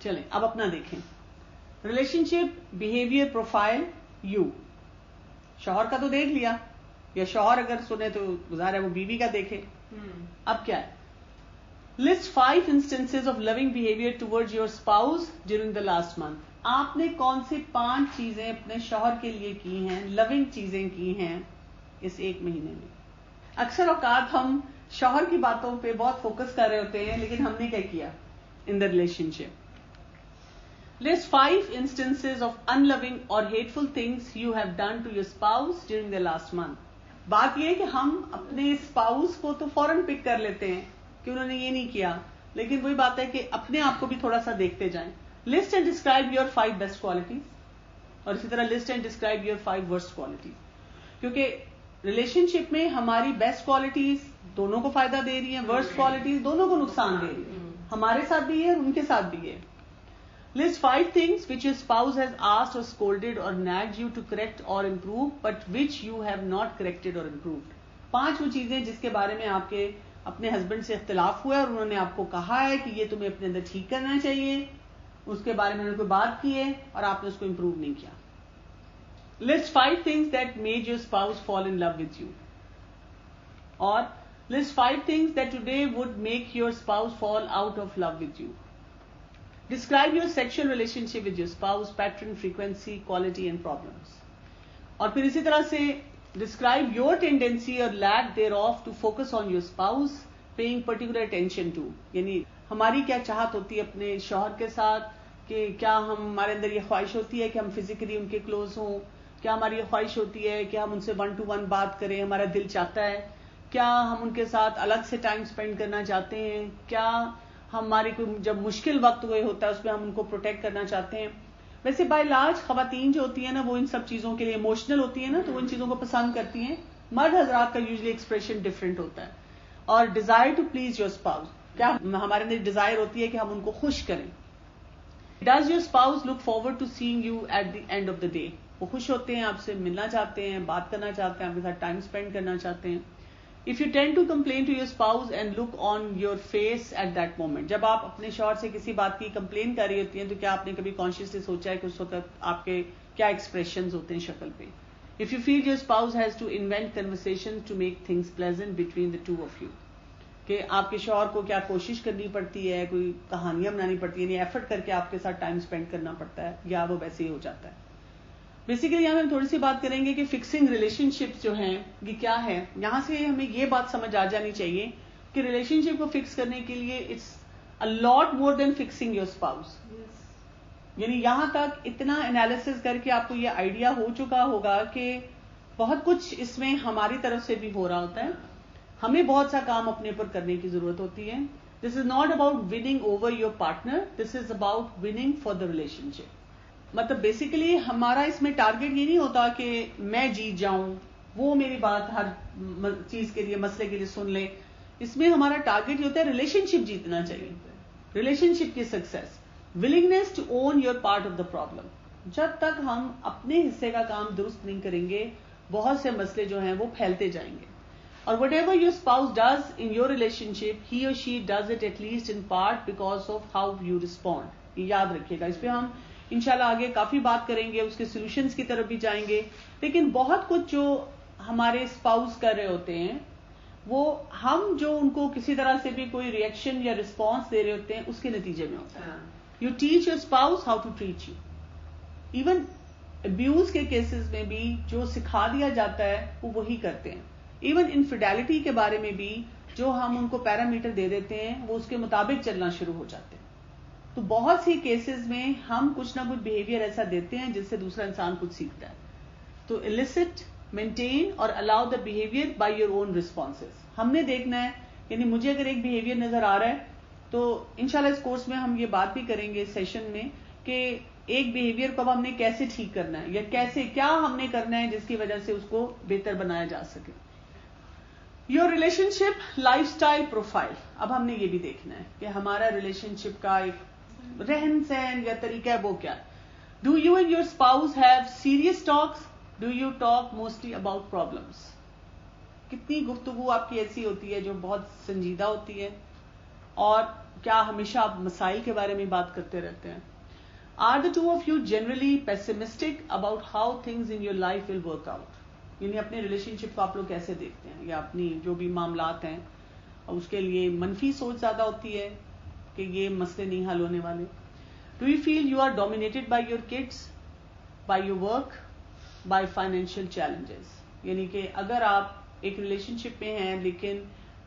چلیں اب اپنا دیکھیں. Relation ship behaviour profile you. شوہر کا تو دیکھ لیا, یا شوہر اگر سنے تو ظاہر ہے وہ بیوی کا دیکھے. اب کیا ہے, list 5 instances of loving behavior towards your spouse during the last month. آپ نے کون سی 5 چیزیں اپنے شوہر کے لیے کی ہیں, لونگ چیزیں کی ہیں اس ایک مہینے میں. اکثر اوقات ہم شوہر کی باتوں پہ بہت فوکس کر رہے ہوتے ہیں, لیکن ہم نے کیا کیا in the relationship. List 5 instances of unloving or hateful things you have done to your spouse during the last month. بات یہ ہے کہ ہم اپنے اسپاؤس کو تو فوراً پک کر لیتے ہیں کہ انہوں نے یہ نہیں کیا, لیکن وہی بات ہے کہ اپنے آپ کو بھی تھوڑا سا دیکھتے جائیں. List and describe your 5 best qualities, اور اسی طرح list and describe your 5 worst qualities. کیونکہ ریلیشن شپ میں ہماری بیسٹ کوالٹیز دونوں کو فائدہ دے رہی ہیں, ورسٹ کوالٹیز دونوں کو نقصان دے رہی ہیں, ہمارے ساتھ بھی ہے اور ان کے ساتھ بھی ہے. List 5 things which your spouse has asked or scolded or nagged you to correct or improve, but which you have not corrected or improved. 5 وہ چیزیں جس کے بارے میں آپ کے اپنے ہسبینڈ سے اختلاف ہوا ہے اور انہوں نے آپ کو کہا ہے کہ یہ تمہیں اپنے اندر ٹھیک کرنا چاہیے, اس کے بارے میں انہوں نے کوئی بات کی ہے اور آپ نے اس کو امپروو نہیں کیا. List 5 things that made your spouse fall in love with you. اور list 5 things that today would make your spouse fall out of love with you. Describe your sexual relationship with your spouse, pattern, frequency, quality and problems. اور پھر اسی طرح سے describe your tendency or lack thereof to focus on your spouse, paying particular attention to. یعنی ہماری کیا چاہت ہوتی ہے اپنے شوہر کے ساتھ, کہ کیا ہمارے اندر یہ خواہش ہوتی ہے کہ ہم فزیکلی ان کے کلوز ہوں, کیا ہماری یہ خواہش ہوتی ہے کہ ہم ان سے 1 to 1 بات کریں, ہمارا دل چاہتا ہے, کیا ہم ان کے ساتھ الگ سے ٹائم اسپینڈ کرنا چاہتے ہیں, کیا ہماری کوئی جب مشکل وقت ہوئے ہوتا ہے اس میں ہم ان کو پروٹیکٹ کرنا چاہتے ہیں. ویسے بائی لارج خواتین جو ہوتی ہیں نا وہ ان سب چیزوں کے لیے ایموشنل ہوتی ہیں نا, تو وہ ان چیزوں کو پسند کرتی ہیں. مرد حضرات کا یوزلی ایکسپریشن ڈفرینٹ ہوتا ہے. اور desire to please your spouse, کیا ہمارے اندر ڈیزائر ہوتی ہے کہ ہم ان کو خوش کریں. Does your spouse look forward to seeing you at the end of the day. وہ خوش ہوتے ہیں, آپ سے ملنا چاہتے ہیں, بات کرنا چاہتے ہیں, آپ کے ساتھ ٹائم اسپینڈ کرنا چاہتے ہیں. If you tend to complain to your spouse and look on your face at that moment, جب آپ اپنے شوہر سے کسی بات کی کمپلین کر رہی ہوتی ہیں تو کیا آپ نے کبھی کانشیسلی سوچا ہے کہ اس وقت آپ کے کیا ایکسپریشنز ہوتے ہیں شکل پہ. If you feel your spouse has to invent conversations to make things pleasant between the two of you, کہ آپ کے شوہر کو کیا کوشش کرنی پڑتی ہے, کوئی کہانیاں بنانی پڑتی ہیں, یعنی ایفرٹ کر کے آپ کے ساتھ ٹائم اسپینڈ کرنا پڑتا ہے, یا وہ ویسے ہی ہو جاتا ہے. بیسیکلی یہاں ہم تھوڑی سی بات کریں گے کہ فکسنگ ریلیشن شپس جو ہیں یہ کیا ہے. یہاں سے ہمیں یہ بات سمجھ آ جانی چاہیے کہ ریلیشن شپ کو فکس کرنے کے لیے it's a lot more than fixing your spouse. یعنی یہاں تک اتنا انالیسس کر کے آپ کو یہ آئیڈیا ہو چکا ہوگا کہ بہت کچھ اس میں ہماری طرف سے بھی ہو رہا ہوتا ہے. ہمیں بہت سا کام اپنے اوپر کرنے کی ضرورت ہوتی ہے. This is not about winning over your partner, this is about winning for the relationship. مطلب بیسیکلی ہمارا اس میں ٹارگیٹ یہ نہیں ہوتا کہ میں جیت جاؤں, وہ میری بات ہر چیز کے لیے مسئلے کے لیے سن لے. اس میں ہمارا ٹارگیٹ یہ ہوتا ہے ریلیشن شپ جیتنا چاہیے, ریلیشن شپ کی success, willingness to own your part of the problem. جب تک ہم اپنے حصے کا کام درست نہیں کریں گے بہت سے مسئلے جو ہیں وہ پھیلتے جائیں گے. اور whatever your spouse does in your relationship, he or she does it at least in part because of how you respond. یہ یاد رکھیے گا. اس پہ ہم انشاءاللہ آگے کافی بات کریں گے, اس کے سولوشنز کی طرف بھی جائیں گے. لیکن بہت کچھ جو ہمارے اسپاؤس کر رہے ہوتے ہیں وہ ہم جو ان کو کسی طرح سے بھی کوئی ری ایکشن یا رسپانس دے رہے ہوتے ہیں اس کے نتیجے میں ہوتا ہے. You teach your spouse how to treat you. Even abuse کے کیسز میں بھی جو سکھا دیا جاتا ہے وہ وہی کرتے ہیں. ایون انفیڈیلٹی کے بارے میں بھی جو ہم ان کو پیرامیٹر دے دیتے ہیں وہ اس کے مطابق چلنا شروع ہو جاتے ہیں. تو بہت سی کیسز میں ہم کچھ نہ کچھ بیہیویئر ایسا دیتے ہیں جس سے دوسرا انسان کچھ سیکھتا ہے. تو elicit, maintain اور allow the behavior by your own responses. ہم نے دیکھنا ہے, یعنی مجھے اگر ایک بیہیویئر نظر آ رہا ہے تو انشاءاللہ اس کورس میں ہم یہ بات بھی کریں گے اس سیشن میں کہ ایک بیہیویئر کو اب ہم نے کیسے ٹھیک کرنا ہے, یا کیسے کیا ہم نے کرنا ہے جس کی وجہ سے اس کو بہتر بنایا جا سکے. Your relation ship life style profile. اب ہم نے یہ بھی دیکھنا ہے کہ ہمارا ریلیشن شپ کا ایک رہن سہن یا طریقہ ہے وہ کیا. Do you and your spouse have serious talks, do you talk mostly about problems. کتنی گفتگو آپ کی ایسی ہوتی ہے جو بہت سنجیدہ ہوتی ہے, اور کیا ہمیشہ آپ مسائل کے بارے میں بات کرتے رہتے ہیں؟ Are the two of you generally pessimistic about how things in your life will work out? یعنی اپنے ریلیشن شپ کو آپ لوگ کیسے دیکھتے ہیں، یا اپنی جو بھی معاملات ہیں اس کے لیے منفی سوچ زیادہ ہوتی ہے کہ یہ مسئلے نہیں حل ہونے والے؟ Do you feel you are dominated by your kids, by your work, by financial challenges? یعنی کہ اگر آپ ایک ریلیشن شپ میں ہیں لیکن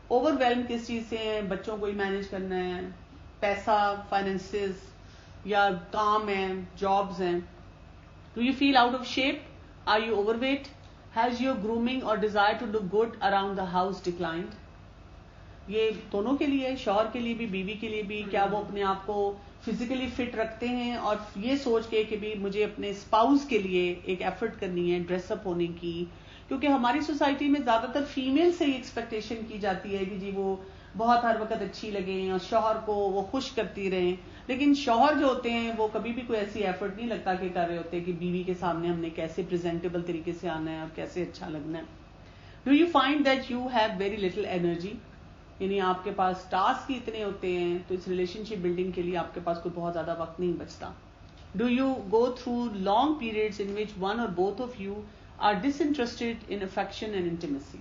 اوور ویلم کس چیز سے ہیں، بچوں کو ہی مینج کرنا ہے، پیسہ، فائنینسز، یا کام ہے، جابز ہیں. Do you feel out of shape? Are you overweight? Has your grooming or desire to look good around the house declined? یہ دونوں کے لیے، شوہر کے لیے بھی، بیوی کے لیے بھی. کیا وہ اپنے آپ کو فزیکلی فٹ رکھتے ہیں اور یہ سوچ کے کہ بھی مجھے اپنے اسپاؤس کے لیے ایک ایفرٹ کرنی ہے ڈریس اپ ہونے کی؟ کیونکہ ہماری سوسائٹی میں زیادہ تر فیمیل سے یہ ایکسپیکٹیشن کی جاتی ہے کہ جی وہ بہت ہر وقت اچھی لگیں اور شوہر کو وہ خوش کرتی رہیں، لیکن شوہر جو ہوتے ہیں وہ کبھی بھی کوئی ایسی ایفرٹ نہیں لگتا کہ کر رہے ہوتے کہ بیوی کے سامنے ہم نے کیسے پریزنٹیبل طریقے سے آنا ہے اور کیسے اچھا لگنا ہے. Do you find that you have very little energy? یعنی آپ کے پاس ٹاسک ہی اتنے ہوتے ہیں تو اس ریلیشن شپ بلڈنگ کے لیے آپ کے پاس کوئی بہت زیادہ وقت نہیں بچتا. Do you go through long periods in which one or both of you are disinterested in affection and intimacy?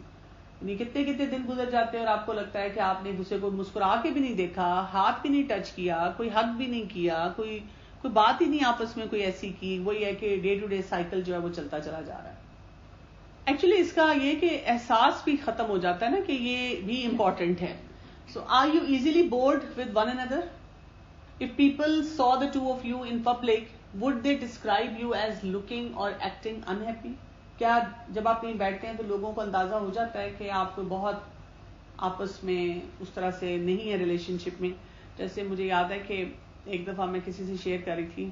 یعنی کتنے کتنے دن گزر جاتے ہیں اور آپ کو لگتا ہے کہ آپ نے دوسرے کو مسکرا کے بھی نہیں دیکھا، ہاتھ بھی نہیں ٹچ کیا، کوئی حق بھی نہیں کیا، کوئی بات ہی نہیں آپس میں کوئی ایسی کی. وہی ہے کہ ڈے ٹو ڈے سائیکل جو ہے وہ چلتا چلا جا رہا ہے. ایکچولی اس کا یہ کہ احساس بھی ختم ہو جاتا ہے نا کہ یہ بھی امپورٹنٹ ہے. So are you easily bored with one another? If people saw the two of you in public, would they describe you as looking or acting unhappy? کیا جب آپ کہیں بیٹھتے ہیں تو لوگوں کو اندازہ ہو جاتا ہے کہ آپ بہت آپس میں اس طرح سے نہیں ہے ریلیشن شپ میں؟ جیسے مجھے یاد ہے کہ ایک دفعہ میں کسی سے شیئر کر رہی تھی،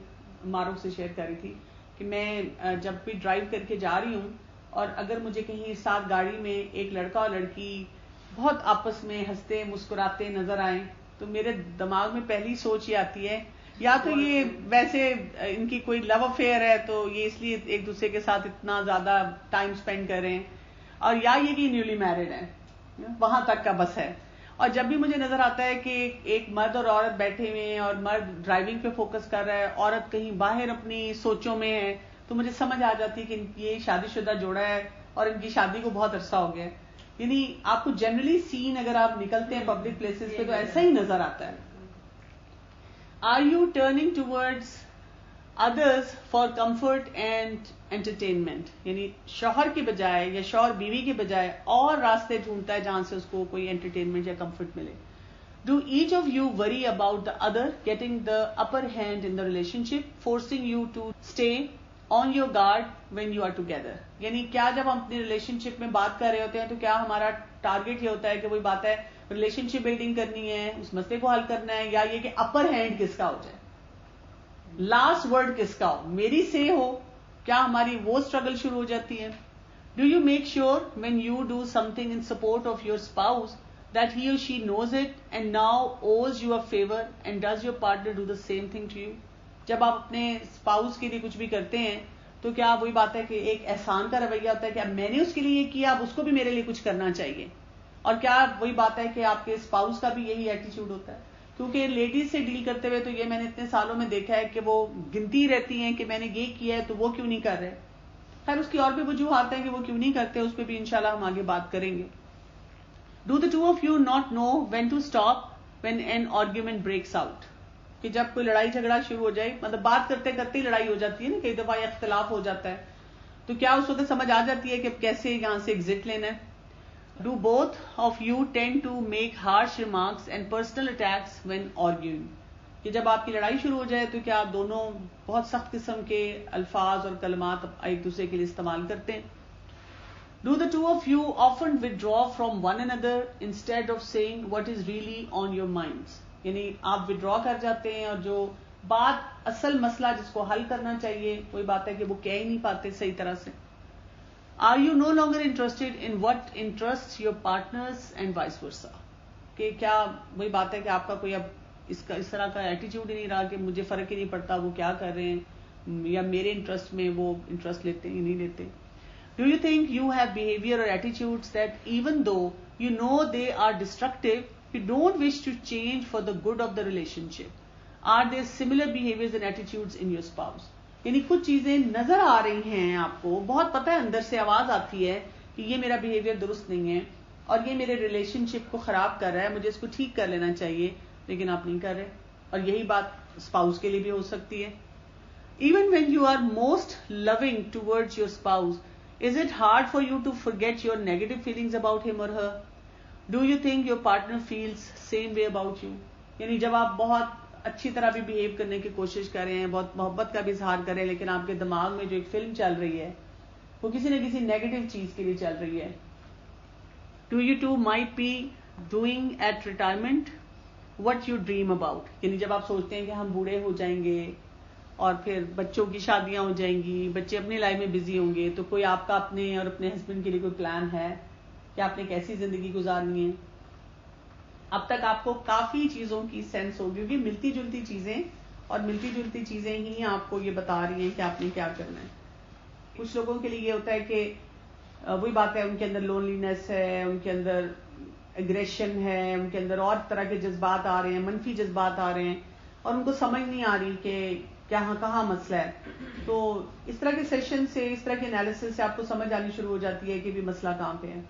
معروف سے شیئر کر رہی تھی کہ میں جب بھی ڈرائیو کر کے جا رہی ہوں اور اگر مجھے کہیں ساتھ گاڑی میں ایک لڑکا اور لڑکی بہت آپس میں ہنستے مسکراتے نظر آئیں تو میرے دماغ میں پہلی سوچ یہ آتی ہے یا تو یہ ویسے ان کی کوئی لو افیئر ہے تو یہ اس لیے ایک دوسرے کے ساتھ اتنا زیادہ ٹائم سپینڈ کر رہے ہیں، اور یا یہ کہ نیولی میرڈ ہیں، وہاں تک کا بس ہے. اور جب بھی مجھے نظر آتا ہے کہ ایک مرد اور عورت بیٹھے ہوئے ہیں اور مرد ڈرائیونگ پہ فوکس کر رہا ہے، عورت کہیں باہر اپنی سوچوں میں ہے، تو مجھے سمجھ آ جاتی ہے کہ یہ شادی شدہ جوڑا ہے اور ان کی شادی کو بہت عرصہ ہو گیا ہے. یعنی آپ کو جنرلی سین اگر آپ نکلتے ہیں پبلک پلیسز پہ تو ایسا ہی نظر آتا ہے. Are you turning towards others for comfort and entertainment? یعنی شوہر کی بجائے یا شوہر بیوی کی بجائے اور راستے ڈھونڈتا ہے جہاں سے اس کو کوئی انٹرٹینمنٹ یا کمفرٹ ملے. Do each of you worry about the other getting the upper hand in the relationship, forcing you to stay on your guard when you are together? یعنی کیا جب ہم اپنی ریلیشن شپ میں بات کر رہے ہوتے ہیں تو کیا ہمارا ٹارگیٹ یہ ہوتا ہے کہ وہی بات ہے ریلیشن شپ بلڈنگ کرنی ہے، اس مسئلے کو حل کرنا ہے، یا یہ کہ اپر ہینڈ کس کا ہو جائے، لاسٹ ورڈ کس کا ہو، میری سے ہو؟ کیا ہماری وہ اسٹرگل شروع ہو جاتی ہے؟ Do you make sure when you do some thing in support of your spouse that he or she knows it and now owes you a favor, and does your partner do the same thing to you? جب آپ اپنے spouse کے لیے کچھ بھی کرتے ہیں تو کیا وہی بات ہے کہ ایک احسان کا رویہ ہوتا ہے کہ اب میں نے اس کے لیے یہ کیا، اب اس کو بھی میرے لیے کچھ کرنا چاہیے؟ اور کیا وہی بات ہے کہ آپ کے اسپاؤس کا بھی یہی ایٹیچیوڈ ہوتا ہے؟ کیونکہ لیڈیز سے ڈیل کرتے ہوئے تو یہ میں نے اتنے سالوں میں دیکھا ہے کہ وہ گنتی رہتی ہیں کہ میں نے یہ کیا ہے تو وہ کیوں نہیں کر رہے. خیر اس کی اور بھی وجوہات ہیں کہ وہ کیوں نہیں کرتے، اس پہ بھی انشاءاللہ ہم آگے بات کریں گے. Do the two of you not know when to stop when an argument breaks out? کہ جب کوئی لڑائی جھگڑا شروع ہو جائے، مطلب بات کرتے کرتے ہی لڑائی ہو جاتی ہے نا، کئی دفعہ اختلاف ہو جاتا ہے، تو کیا اس وقت سمجھ آ جاتی ہے کہ اب کیسے یہاں سے ایگزٹ لینا ہے؟ Do both of you tend to make harsh remarks and personal attacks when arguing? کہ جب آپ کی لڑائی شروع ہو جائے تو کیا آپ دونوں بہت سخت قسم کے الفاظ اور کلمات ایک دوسرے کے لیے استعمال کرتے ہیں؟ Do the two of you often withdraw from one another instead of saying what is really on your minds? یعنی آپ withdraw کر جاتے ہیں اور جو بات اصل مسئلہ جس کو حل کرنا چاہیے وہی بات ہے کہ وہ کہہ ہی نہیں پاتے صحیح طرح سے. Are you no longer interested in what interests your partners and vice versa? کہ کیا وہی بات ہے کہ آپ کا کوئی اب اس طرح کا ایٹیچیوڈ ہی نہیں رہا کہ مجھے فرق ہی نہیں پڑتا وہ کیا کر رہے ہیں یا میرے انٹرسٹ میں وہ انٹرسٹ لیتے ہیں یا نہیں لیتے. Do you think you have behavior or attitudes that even though you know they are destructive, You don't wish to change for the good of the relationship. Are there similar behaviors and attitudes in your spouse? یعنی کچھ چیزیں نظر آ رہی ہیں آپ کو, بہت پتہ ہے, اندر سے آواز آتی ہے کہ یہ میرا بیہیویئر درست نہیں ہے اور یہ میرے ریلیشن شپ کو خراب کر رہا ہے, مجھے اس کو ٹھیک کر لینا چاہیے, لیکن آپ نہیں کر رہے. اور یہی بات اسپاؤس کے لیے بھی ہو سکتی ہے. Even when you are most loving towards your spouse, is it hard for you to forget your negative feelings about him or her? Do you think your partner feels same way about you? یعنی جب آپ بہت اچھی طرح بھی behave کرنے کی کوشش کر رہے ہیں, بہت محبت کا بھی اظہار کر رہے ہیں, لیکن آپ کے دماغ میں جو ایک فلم چل رہی ہے وہ کسی نہ کسی نیگیٹو چیز کے لیے چل رہی ہے. Do you two might be doing at retirement what you dream about? یعنی جب آپ سوچتے ہیں کہ ہم بوڑھے ہو جائیں گے اور پھر بچوں کی شادیاں ہو جائیں گی, بچے اپنی لائف میں بزی ہوں گے, تو کوئی آپ کا اپنے اور اپنے ہسبینڈ کے لیے کوئی پلان ہے کہ آپ نے کیسی زندگی گزارنی ہے؟ اب تک آپ کو کافی چیزوں کی سینس ہوگی, کیونکہ ملتی جلتی چیزیں اور ملتی جلتی چیزیں ہی آپ کو یہ بتا رہی ہیں کہ آپ نے کیا کرنا ہے. کچھ لوگوں کے لیے یہ ہوتا ہے کہ وہی بات ہے, ان کے اندر لونلینس ہے, ان کے اندر ایگریشن ہے, ان کے اندر اور طرح کے جذبات آ رہے ہیں, منفی جذبات آ رہے ہیں, اور ان کو سمجھ نہیں آ رہی کہ کہاں مسئلہ ہے. تو اس طرح کے سیشن سے, اس طرح کے انالیسس سے آپ کو سمجھ آنی شروع ہو جاتی ہے کہ بھی مسئلہ کہاں پہ ہے.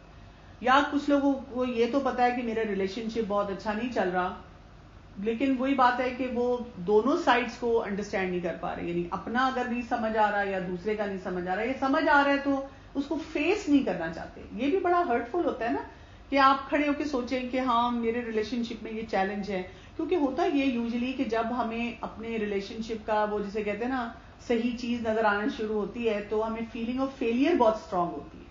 یا کچھ لوگوں کو یہ تو پتا ہے کہ میرا ریلیشن شپ بہت اچھا نہیں چل رہا, لیکن وہی بات ہے کہ وہ دونوں سائڈز کو انڈرسٹینڈ نہیں کر پا رہے. یعنی اپنا اگر نہیں سمجھ آ رہا یا دوسرے کا نہیں سمجھ آ رہا, یا سمجھ آ رہا ہے تو اس کو فیس نہیں کرنا چاہتے. یہ بھی بڑا ہرٹفل ہوتا ہے نا, کہ آپ کھڑے ہو کے سوچیں کہ ہاں میرے ریلیشن شپ میں یہ چیلنج ہے. کیونکہ ہوتا یہ یوزلی کہ جب ہمیں اپنے ریلیشن شپ کا وہ جسے کہتے ہیں نا صحیح چیز نظر آنا شروع ہوتی ہے, تو ہمیں فیلنگ آف فیلئر بہت اسٹرانگ ہوتی ہے,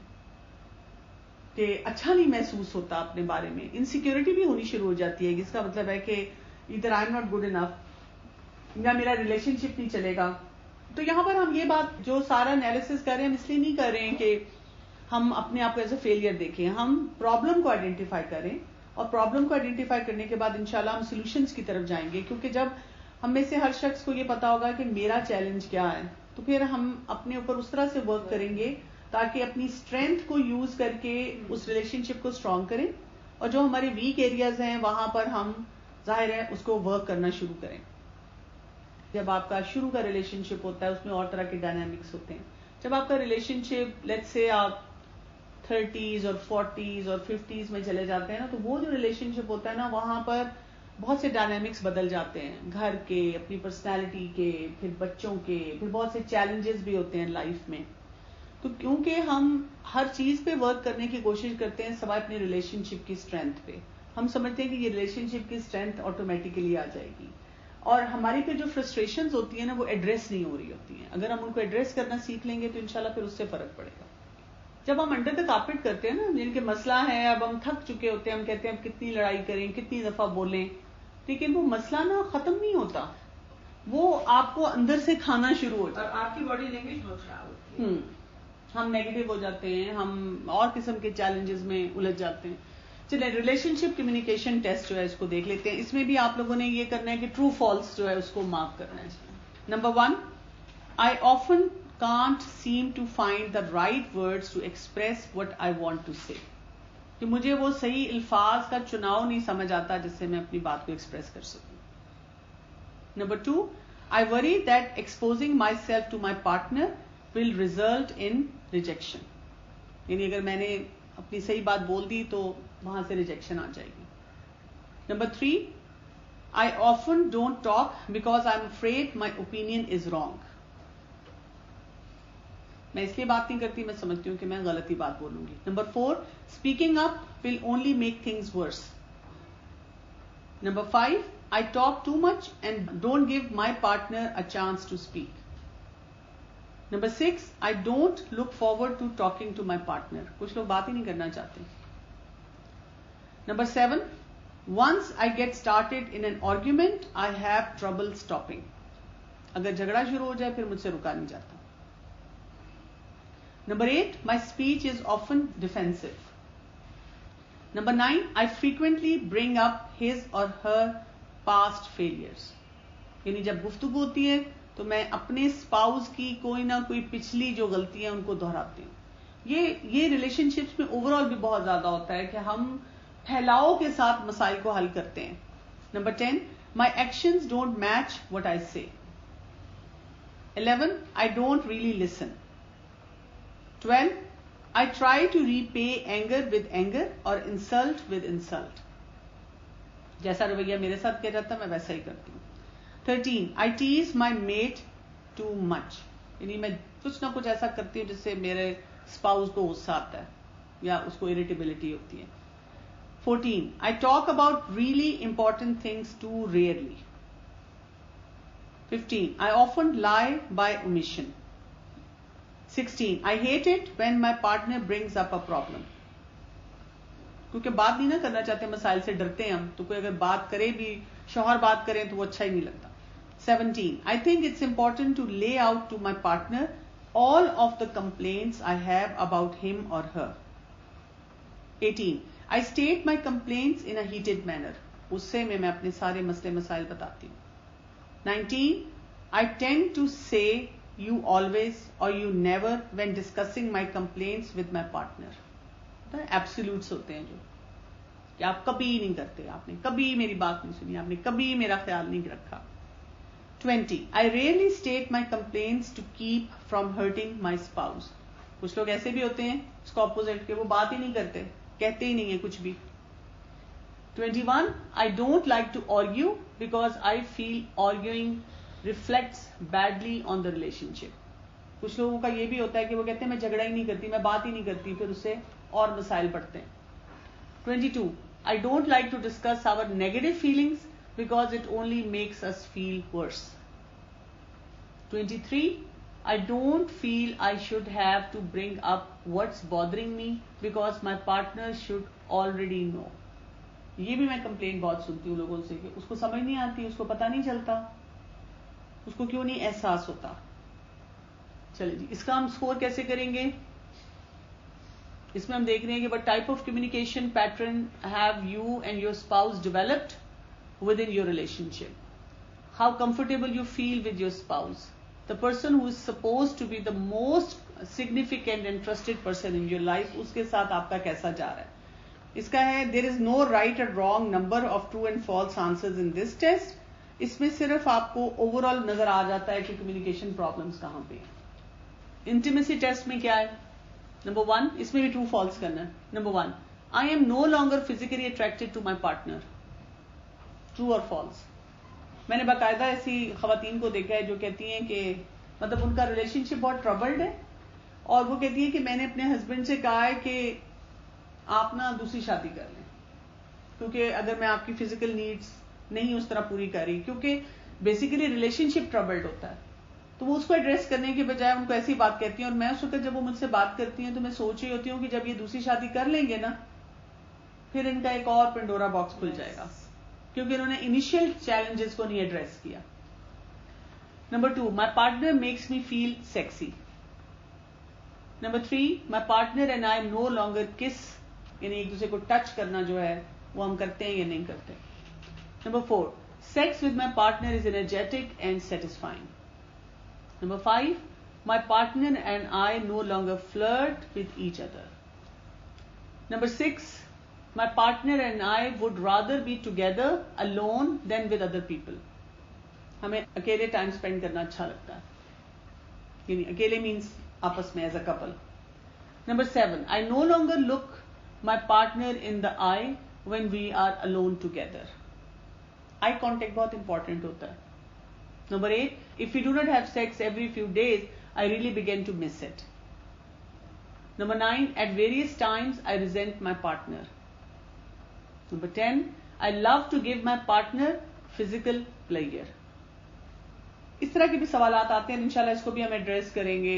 کہ اچھا نہیں محسوس ہوتا اپنے بارے میں, انسیکیورٹی بھی ہونی شروع ہو جاتی ہے, جس کا مطلب ہے کہ ادھر I am not good enough, یا میرا ریلیشن شپ نہیں چلے گا. تو یہاں پر ہم یہ بات جو سارا انالیسس کر رہے ہیں, ہم اس لیے نہیں کر رہے ہیں کہ ہم اپنے آپ کو ایز اے فیلئر دیکھیں, ہم پرابلم کو آئیڈینٹیفائی کریں, اور پرابلم کو آئیڈینٹیفائی کرنے کے بعد انشاءاللہ ہم سولوشنز کی طرف جائیں گے. کیونکہ جب ہم میں سے ہر شخص کو یہ پتا ہوگا کہ میرا چیلنج کیا ہے, تو پھر ہم اپنے اوپر اس طرح سے ورک کریں گے تاکہ اپنی اسٹرینتھ کو یوز کر کے اس ریلیشن شپ کو اسٹرانگ کریں, اور جو ہمارے ویک ایریاز ہیں وہاں پر ہم ظاہر ہے اس کو ورک کرنا شروع کریں. جب آپ کا شروع کا ریلیشن شپ ہوتا ہے اس میں اور طرح کے ڈائنامکس ہوتے ہیں. جب آپ کا ریلیشن شپ لیٹس سے آپ 30s اور 40s اور 50s میں چلے جاتے ہیں نا, تو وہ جو ریلیشن شپ ہوتا ہے نا, وہاں پر بہت سے ڈائنامکس بدل جاتے ہیں, گھر کے, اپنی پرسنالٹی کے, پھر بچوں کے, پھر بہت سے چیلنجز بھی ہوتے ہیں لائف میں. تو کیونکہ ہم ہر چیز پہ ورک کرنے کی کوشش کرتے ہیں سوائے اپنی ریلیشن شپ کی اسٹرینتھ پہ, ہم سمجھتے ہیں کہ یہ ریلیشن شپ کی اسٹرینتھ آٹومیٹیکلی آ جائے گی, اور ہماری پھر جو فرسٹریشنز ہوتی ہیں نا وہ ایڈریس نہیں ہو رہی ہوتی ہیں. اگر ہم ان کو ایڈریس کرنا سیکھ لیں گے تو انشاءاللہ پھر اس سے فرق پڑے گا. جب ہم انڈر دا کارپیٹ کرتے ہیں نا, جن کے مسئلہ ہے, اب ہم تھک چکے ہوتے ہیں, ہم کہتے ہیں اب کتنی لڑائی کریں, کتنی دفعہ بولیں, لیکن وہ مسئلہ نا ختم نہیں ہوتا, وہ آپ کو اندر سے کھانا شروع ہو جاتا ہے, اور آپ کی باڈی لینگویج بہت خراب ہوتی ہے. ہم نیگیٹو ہو جاتے ہیں, ہم اور قسم کے چیلنجز میں الجھ جاتے ہیں. چلیں ریلیشن شپ کمیونیکیشن ٹیسٹ جو ہے اس کو دیکھ لیتے ہیں. اس میں بھی آپ لوگوں نے یہ کرنا ہے کہ ٹرو فالس جو ہے اس کو مارک کرنا ہے. Number 1, I often can't seem to find the right words to express what I want to say. کہ مجھے وہ صحیح الفاظ کا چناؤ نہیں سمجھ آتا جس سے میں اپنی بات کو ایکسپریس کر سکوں. Number 2, I worry that exposing myself to my partner will result in rejection. یعنی اگر میں نے اپنی صحیح بات بول دی تو وہاں سے ریجیکشن آ جائے گی. Number 3, I often don't talk because I'm afraid my opinion is wrong. میں اس لیے بات نہیں کرتی, میں سمجھتی ہوں کہ میں غلطی بات بولوں گی. Number 4, speaking up will only make things worse. Number 5, I talk too much and don't give my partner a chance to speak. Number 6, I don't look forward to talking to my partner. کچھ لوگ بات ہی نہیں کرنا چاہتے. Number 7, once I get started in an argument, I have trouble stopping. اگر جھگڑا شروع ہو جائے پھر مجھ سے رکا نہیں جاتا. Number 8, my speech is often defensive. Number 9, I frequently bring up his or her past failures. یعنی جب گفتگو ہوتی ہے تو میں اپنے اسپاؤس کی کوئی نہ کوئی پچھلی جو غلطیاں ان کو دہراتی ہوں. یہ ریلیشن شپس میں اوور آل بھی بہت زیادہ ہوتا ہے کہ ہم پھیلاؤ کے ساتھ مسائل کو حل کرتے ہیں. Number 10, my actions don't match what I say. 11, I don't really listen. 12, I try to repay anger with anger or insult with insult. جیسا رویہ میرے ساتھ کیا جاتا ہے میں ویسا ہی کرتی ہوں. 13, I tease my mate too much. یعنی میں کچھ نہ کچھ ایسا کرتی ہوں جس سے میرے اسپاؤس کو غصہ آتا ہے یا اس کو اریٹیبلٹی ہوتی ہے. 14, I talk about really important things too rarely. 15, I often lie by omission. 16, I hate it when my partner brings up a problem. کیونکہ بات نہیں نہ کرنا چاہتے, مسائل سے ڈرتے ہیں ہم, تو کوئی اگر بات کرے بھی, شوہر بات کریں تو وہ اچھا ہی نہیں لگتا. 17, I think it's important to lay out to my partner all of the complaints I have about him or her. 18, I state my complaints in a heated manner. غصے میں اپنے سارے مسئلے مسائل بتاتی ہوں. 19, I tend to say you always or you never when discussing my complaints with my partner. ایبسولوٹس ہوتے ہیں جو کہ آپ کبھی نہیں کرتے, آپ نے کبھی میری بات نہیں سنی, آپ نے کبھی میرا خیال نہیں رکھا. 20, I rarely state my complaints to keep from hurting my spouse. کچھ لوگ ایسے بھی ہوتے ہیں اس کو اپوزٹ کے, وہ بات ہی نہیں کرتے, کہتے ہی نہیں ہے کچھ بھی. 21, I don't like to argue because I feel arguing reflects badly on the relationship. کچھ لوگوں کا یہ بھی ہوتا ہے کہ وہ کہتے ہیں میں جھگڑا ہی نہیں کرتی, میں بات ہی نہیں کرتی, پھر اس سے اور مسائل پڑتے ہیں. 22, I don't like to discuss our negative feelings because it only makes us feel worse. 23, I don't feel I should have to bring up what's bothering me because my partner should already know. یہ بھی میں complain بہت سنتی ہوں لوگوں سے کہ اس کو سمجھ نہیں آتی, اس کو پتہ نہیں چلتا, اس کو کیوں نہیں احساس ہوتا. چلے جی, اس کا ہم اسکور کیسے کریں گے؟ اس میں ہم دیکھ رہے ہیں کہ what type of communication pattern have you and your spouse developed within your relationship? How comfortable you feel with your spouse? The person who is supposed to be the most significant and trusted person in your life, اس کے ساتھ آپ کا کیسا جا رہا ہے. اس کا ہے there is no right or wrong number of true and false answers in this test. اس میں صرف آپ کو اوور آل نظر آ جاتا ہے کہ کمیونیکیشن پرابلمس کہاں پہ ہیں. انٹیمیسی ٹیسٹ میں کیا ہے؟ نمبر 1, اس میں بھی ٹرو فالس کرنا ہے. Number 1, I am no longer physically attracted to my partner. True اور فالس. میں نے باقاعدہ ایسی خواتین کو دیکھا ہے جو کہتی ہیں کہ مطلب ان کا ریلیشن شپ بہت ٹربلڈ ہے, اور وہ کہتی ہیں کہ میں نے اپنے ہسبینڈ سے کہا ہے کہ آپ نا دوسری شادی کر لیں, کیونکہ اگر میں آپ کی فزیکل نیڈس نہیں اس طرح پوری کر رہی, کیونکہ بیسیکلی ریلیشن شپ ٹربلڈ ہوتا ہے, تو وہ اس کو ایڈریس کرنے کے بجائے ان کو ایسی بات کہتی ہیں. اور میں اس وقت جب وہ مجھ سے بات کرتی ہیں تو میں سوچ رہی ہوتی ہوں کہ جب یہ دوسری شادی کر لیں گے نا, پھر ان کا ایک اور پنڈورا باکس کھل جائے گا, کیونکہ انہوں نے انیشیل چیلنجز کو نہیں ایڈریس کیا. Number 2, my partner makes me feel sexy. Number 3, my partner and I no longer kiss, یعنی ایک دوسرے کو ٹچ کرنا جو ہے وہ ہم کرتے ہیں یا نہیں کرتے. Number 4, sex with my partner is energetic and satisfying. Number 5, my partner and I no longer flirt with each other. Number 6, my partner and I would rather be together alone than with other people. ہمیں اکیلے time spend کرنا اچھا لگتا ہے, یعنی اکیلے means آپس میں as a Kapil. Number 7, I no longer look my partner in the eye when we are alone together. Eye contact بہت امپورٹنٹ ہوتا ہے. Number 8, if we do not have sex every few days, I really begin to miss it. Number 9, at various times I resent my partner. Number 10, I love to give my partner physical pleasure. اس طرح کے بھی سوالات آتے ہیں, انشاءاللہ اس کو بھی ہم ایڈریس کریں گے.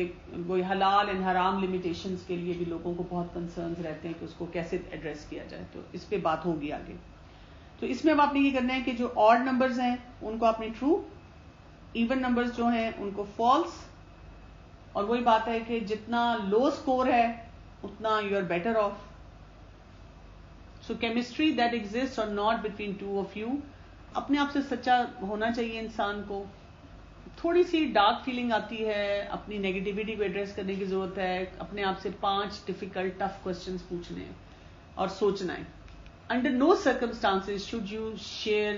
کوئی حلال اینڈ حرام لمیٹیشنز کے لیے بھی لوگوں کو بہت کنسرنز رہتے ہیں کہ اس کو کیسے ایڈریس کیا جائے, تو اس پہ بات ہوگی آگے. تو اس میں اب آپ نے یہ کرنا ہے کہ جو آڈ نمبرز ہیں ان کو آپ نے ٹرو, ایون نمبرز جو ہیں ان کو فالس, اور وہی بات ہے کہ جتنا لو اسکور ہے اتنا you are better off. So chemistry that exist or not between two of you, اپنے آپ سے سچا ہونا چاہیے انسان کو. تھوڑی سی ڈارک فیلنگ آتی ہے, اپنی نیگیٹیوٹی کو ایڈریس کرنے کی ضرورت ہے, اپنے آپ سے 5 ڈیفیکلٹ ٹف کوسچنز پوچھنے اور سوچنا ہے. Under no circumstances should you share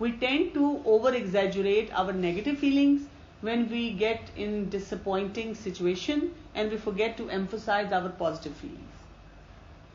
We tend to over-exaggerate our negative feelings when we get in disappointing situation and we forget to emphasize our positive feelings.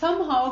somehow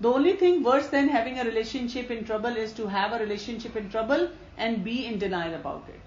The only thing worse than having a relationship in trouble is to have a relationship in trouble and be in denial about it.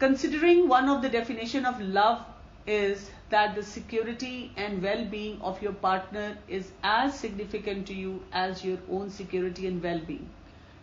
Considering one of the definition of love is that the security and well-being of your partner is as significant to you as your own security and well-being.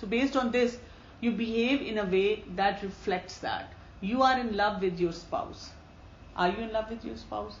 So based on this, you behave in a way that reflects that you are in love with your spouse. Are you in love with your spouse?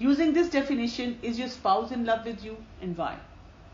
Using this definition, is your spouse in love with you and why?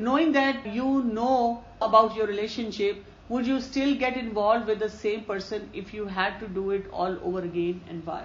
Knowing that you know about your relationship, would you still get involved with the same person if you had to do it all over again and why?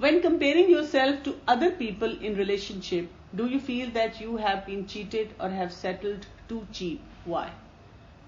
When comparing yourself to other people in relationship, do you feel that you have been cheated or have settled too cheap? Why?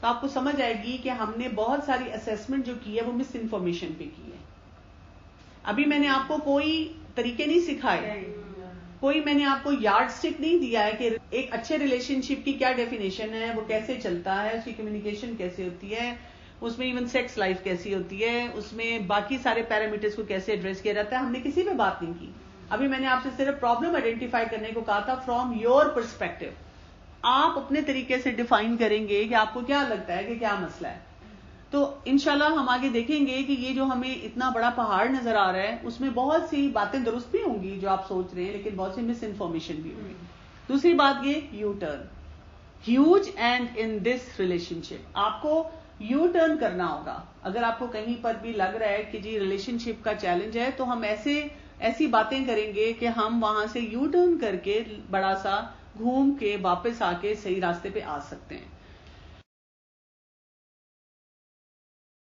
تو آپ کو سمجھ آئے گی کہ ہم نے بہت ساری اسیسمنٹ جو کی ہے وہ مس انفارمیشن پہ کی ہے. ابھی میں نے آپ کو کوئی طریقے نہیں سکھائے, کوئی میں نے آپ کو یارڈ سٹک نہیں دیا ہے کہ ایک اچھے ریلیشن شپ کی کیا ڈیفینیشن ہے, وہ کیسے چلتا ہے, اس کی کمیونیکیشن کیسے ہوتی ہے, اس میں ایون سیکس لائف کیسی ہوتی ہے, اس میں باقی سارے پیرامیٹرز کو کیسے ایڈریس کیا جاتا ہے. ہم نے کسی پہ بات نہیں کی. ابھی میں نے آپ سے صرف پرابلم آئیڈینٹیفائی کرنے کو کہا تھا فرام یور پرسپیکٹو. آپ اپنے طریقے سے ڈیفائن کریں گے کہ آپ کو کیا لگتا ہے کہ کیا مسئلہ ہے. تو انشاءاللہ ہم آگے دیکھیں گے کہ یہ جو ہمیں اتنا بڑا پہاڑ نظر آ رہا ہے اس میں بہت سی باتیں درست بھی ہوں گی جو آپ سوچ رہے ہیں, لیکن بہت سی مس انفارمیشن بھی ہوگی. دوسری بات یہ you turn, huge and in this relationship آپ کو یو ٹرن کرنا ہوگا. اگر آپ کو کہیں پر بھی لگ رہا ہے کہ جی ریلیشن شپ کا چیلنج ہے تو ہم ایسی باتیں کریں گے کہ ہم وہاں سے یو ٹرن کر کے بڑا سا گھوم کے واپس آ کے صحیح راستے پہ آ سکتے ہیں.